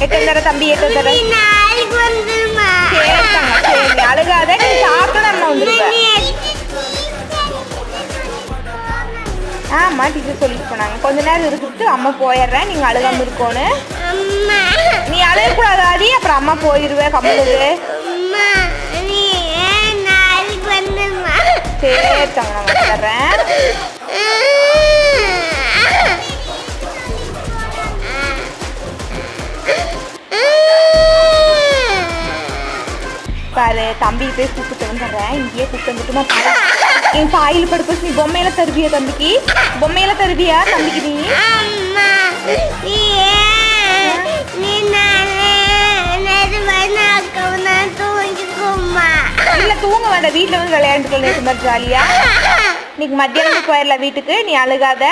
எட்டு தர தம்பி, எட்டு தர. சரி அழுகாத, நீ சாப்பிட்டு அம்மா வந்துருவேன். ஆமா டீச்சர் சொல்லிட்டு போனாங்க. கொஞ்ச நேரம் இருக்குது, அம்மா போயிடுறேன், நீங்க அழுகாம இருக்கணும். நீ அழுகக்கூடாது ஆதி, அப்புறம் அம்மா போயிடுவேன் கம்முது. சரி தங்க, நான் வந்துடுறேன். பாரு தம்பி போய் கூப்பிட்டு வந்துடுறேன். இங்கேயே கூப்பிட்டு வந்துட்டுமா பாரு. என் பாயில் படுக்க நீ பொம்மையில தருவியா தம்பிக்கு? பொம்மையில தருவியா தம்பிக்கு நீ? இல்ல தூங்க வேண்டாம், வீட்டுல வந்து விளையாண்டு கொண்டு ஜாலியா. இன்னைக்கு மத்தியானம் போயிடலாம் வீட்டுக்கு, நீ அழுகாத.